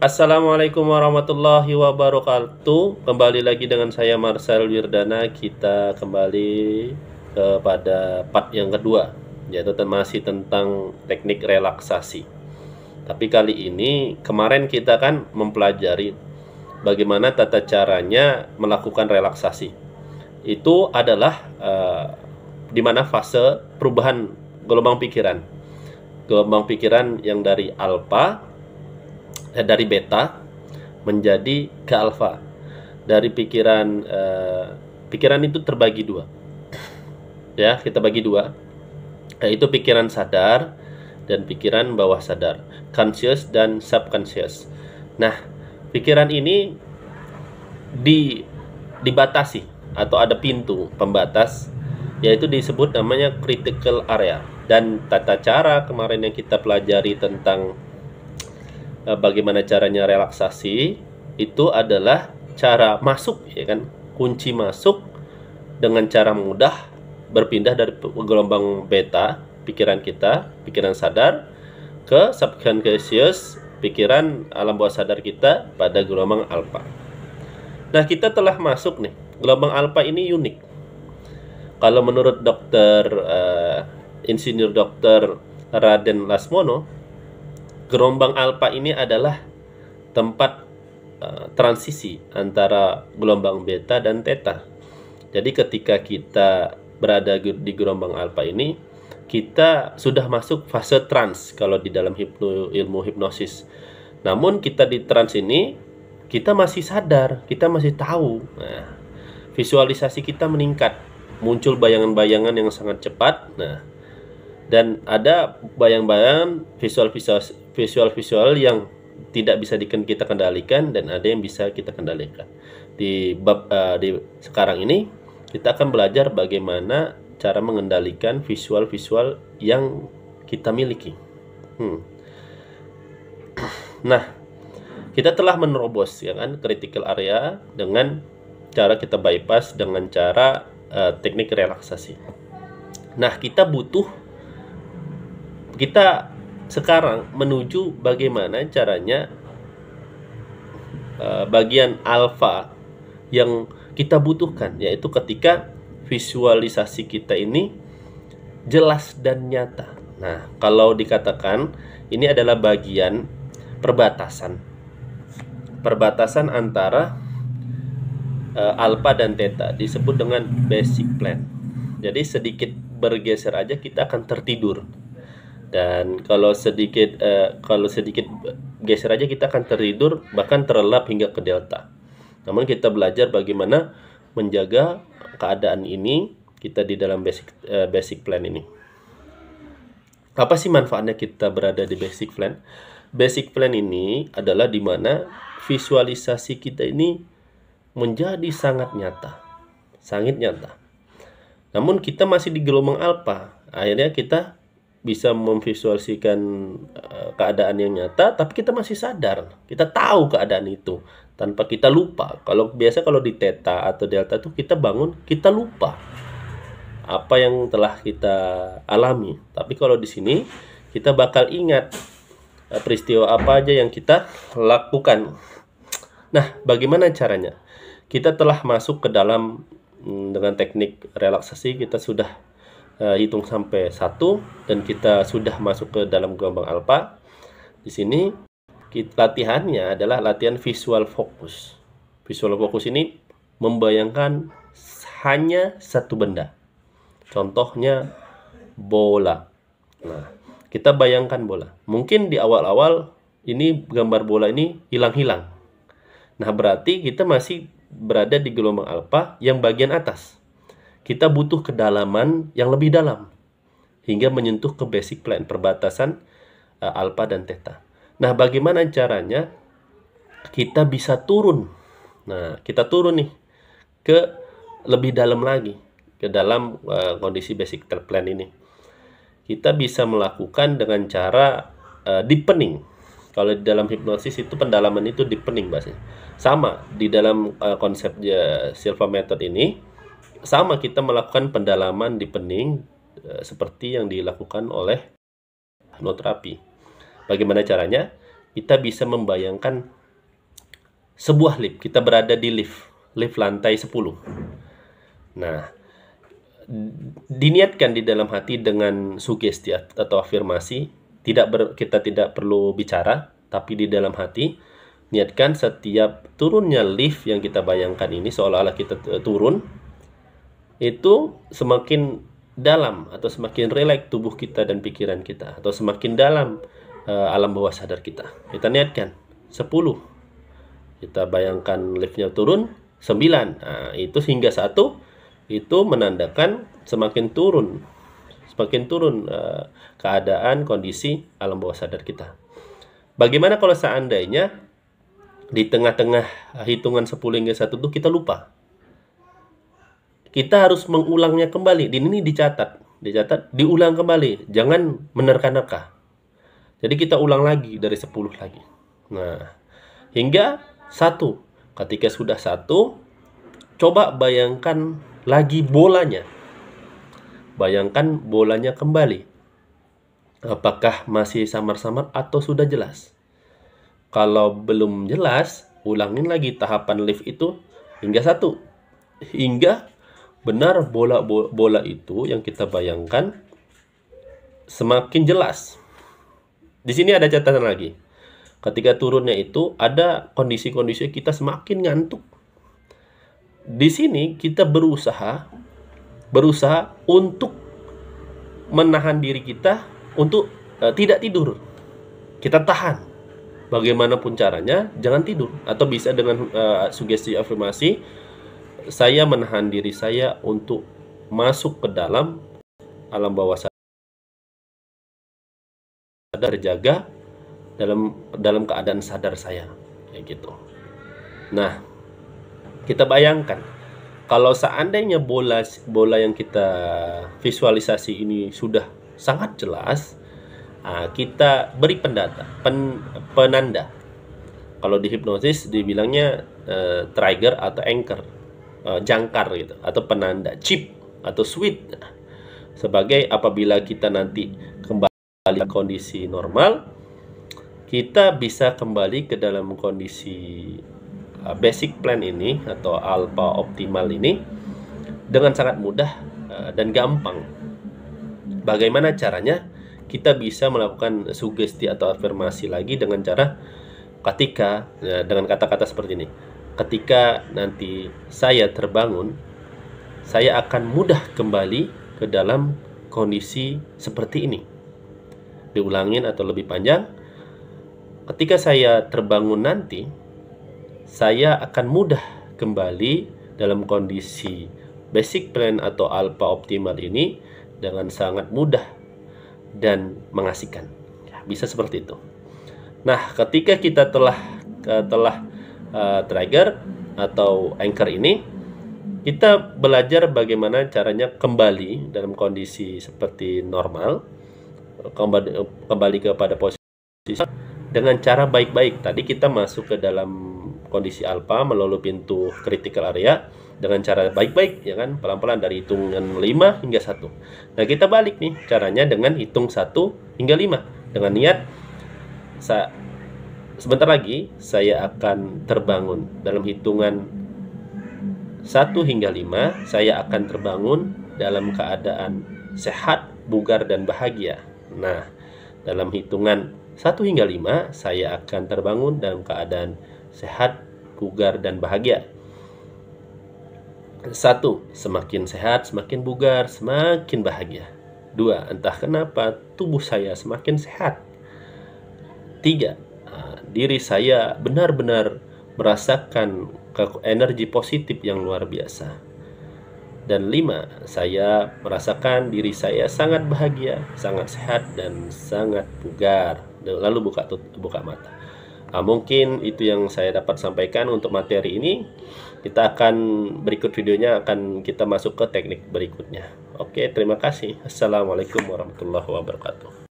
Assalamualaikum warahmatullahi wabarakatuh. Kembali lagi dengan saya Marcel Wirdana. Kita kembali pada part yang kedua, yaitu masih tentang teknik relaksasi. Tapi kali ini, kemarin kita kan mempelajari bagaimana tata caranya melakukan relaksasi. Itu adalah di mana fase perubahan gelombang pikiran. Gelombang pikiran yang dari dari beta menjadi ke alfa. Dari pikiran itu terbagi dua. Ya, kita bagi dua, yaitu pikiran sadar dan pikiran bawah sadar, conscious dan subconscious. Nah, pikiran ini dibatasi atau ada pintu pembatas, yaitu disebut namanya critical area. Dan tata cara kemarin yang kita pelajari tentang bagaimana caranya relaksasi itu adalah cara masuk, ya kan, kunci masuk dengan cara mudah berpindah dari gelombang beta pikiran kita, pikiran sadar, ke subconscious, pikiran alam bawah sadar kita pada gelombang alpha. Nah, kita telah masuk nih, gelombang alpha ini unik. Kalau menurut Insinyur Dokter Raden Lasmono, gelombang alpha ini adalah tempat transisi antara gelombang beta dan theta. Jadi ketika kita berada di gelombang alpha ini, kita sudah masuk fase trans kalau di dalam ilmu hipnosis. Namun kita di trans ini, kita masih sadar, kita masih tahu. Nah, visualisasi kita meningkat, muncul bayangan-bayangan yang sangat cepat. Nah, dan ada bayang-bayangan visual yang tidak bisa kita kendalikan, dan ada yang bisa kita kendalikan. Di sekarang ini kita akan belajar bagaimana cara mengendalikan visual yang kita miliki. Nah, kita telah menerobos, ya kan, critical area dengan cara kita bypass dengan cara teknik relaksasi. Nah, kita sekarang menuju bagaimana caranya bagian alfa yang kita butuhkan, yaitu ketika visualisasi kita ini jelas dan nyata. Nah, kalau dikatakan ini adalah bagian perbatasan antara alpha dan theta, disebut dengan basic plan. Jadi sedikit bergeser aja kita akan tertidur. Dan kalau sedikit geser aja kita akan tertidur, bahkan terlelap hingga ke delta. Namun kita belajar bagaimana menjaga keadaan ini kita di dalam basic plan ini. Apa sih manfaatnya kita berada di basic plan? Basic plan ini adalah di mana visualisasi kita ini menjadi sangat nyata. Namun kita masih di gelombang alpha. Akhirnya kita bisa memvisualisasikan keadaan yang nyata, tapi kita masih sadar, kita tahu keadaan itu tanpa kita lupa. Kalau di theta atau delta tuh kita bangun, kita lupa apa yang telah kita alami. Tapi kalau di sini kita bakal ingat peristiwa apa aja yang kita lakukan. Nah, bagaimana caranya? Kita telah masuk ke dalam dengan teknik relaksasi, kita sudah hitung sampai 1 dan kita sudah masuk ke dalam gelombang alpha. Di sini latihannya adalah latihan visual fokus. Visual fokus ini membayangkan hanya satu benda. Contohnya bola. Nah, kita bayangkan bola. Mungkin di awal-awal ini gambar bola ini hilang-hilang. Nah, berarti kita masih berada di gelombang alpha yang bagian atas. Kita butuh kedalaman yang lebih dalam hingga menyentuh ke basic plan, perbatasan alpha dan theta. Nah, bagaimana caranya kita bisa turun? Nah, kita turun nih ke lebih dalam lagi, ke dalam kondisi basic plan ini. Kita bisa melakukan dengan cara deepening. Kalau di dalam hipnosis itu pendalaman itu deepening bahasanya. Sama di dalam konsep Silva Method ini, sama kita melakukan pendalaman deepening seperti yang dilakukan oleh hipnoterapi. Bagaimana caranya? Kita bisa membayangkan sebuah lift, kita berada di lift lantai 10. Nah, diniatkan di dalam hati dengan sugesti atau afirmasi, kita tidak perlu bicara, tapi di dalam hati niatkan setiap turunnya lift yang kita bayangkan ini seolah-olah kita turun, itu semakin dalam atau semakin rileks tubuh kita dan pikiran kita, atau semakin dalam alam bawah sadar kita. Kita niatkan 10, kita bayangkan liftnya turun 9. Nah, itu hingga 1 itu menandakan semakin turun keadaan kondisi alam bawah sadar kita. Bagaimana kalau seandainya di tengah-tengah hitungan 10 hingga 1 itu kita lupa? Kita harus mengulangnya kembali. Ini dicatat, diulang kembali. Jangan menerka-nerka. Jadi kita ulang lagi dari 10 lagi. Nah, hingga 1. Ketika sudah 1, coba bayangkan lagi bolanya. Bayangkan bolanya kembali. Apakah masih samar-samar atau sudah jelas? Kalau belum jelas, ulangin lagi tahapan lift itu hingga 1. Hingga benar bola itu yang kita bayangkan semakin jelas. Di sini ada catatan lagi. Ketika turunnya itu ada kondisi-kondisi kita semakin ngantuk. Di sini kita berusaha untuk menahan diri kita untuk tidak tidur. Kita tahan. Bagaimanapun caranya, jangan tidur. Atau bisa dengan sugesti afirmasi, saya menahan diri saya untuk masuk ke dalam alam bawah sadar, terjaga dalam keadaan sadar saya, kayak gitu. Nah, kita bayangkan kalau seandainya bola yang kita visualisasi ini sudah sangat jelas, kita beri penanda. Kalau di hipnosis dibilangnya trigger atau anchor, jangkar gitu, atau penanda, chip atau switch. Sebagai apabila kita nanti kembali ke kondisi normal, kita bisa kembali ke dalam kondisi basic plan ini atau alpha optimal ini dengan sangat mudah dan gampang. Bagaimana caranya? Kita bisa melakukan sugesti atau afirmasi lagi dengan cara dengan kata-kata seperti ini. Ketika nanti saya terbangun, saya akan mudah kembali ke dalam kondisi seperti ini. Diulangin atau lebih panjang. Ketika saya terbangun nanti, saya akan mudah kembali dalam kondisi basic plan atau alpha optimal ini dengan sangat mudah dan mengasihkan. Ya, bisa seperti itu. Nah, ketika kita telah trigger atau anchor ini, kita belajar bagaimana caranya kembali dalam kondisi seperti normal, kembali kepada posisi dengan cara baik-baik. Tadi kita masuk ke dalam kondisi alpha melalui pintu critical area dengan cara baik-baik, ya kan, pelan-pelan dari hitungan 5 hingga 1. Nah, kita balik nih caranya dengan hitung 1 hingga 5 dengan niat sebentar lagi saya akan terbangun. Dalam hitungan 1 hingga 5 saya akan terbangun dalam keadaan sehat, bugar dan bahagia. Nah, dalam hitungan 1 hingga 5 saya akan terbangun dalam keadaan sehat, bugar dan bahagia. 1. Semakin sehat, semakin bugar, semakin bahagia. 2. Entah kenapa tubuh saya semakin sehat. 3. Diri saya benar-benar merasakan energi positif yang luar biasa. Dan 5. Saya merasakan diri saya sangat bahagia, sangat sehat dan sangat bugar. Lalu buka mata. Mungkin itu yang saya dapat sampaikan untuk materi ini. Kita akan berikut videonya akan kita masuk ke teknik berikutnya. Oke, terima kasih. Assalamualaikum warahmatullahi wabarakatuh.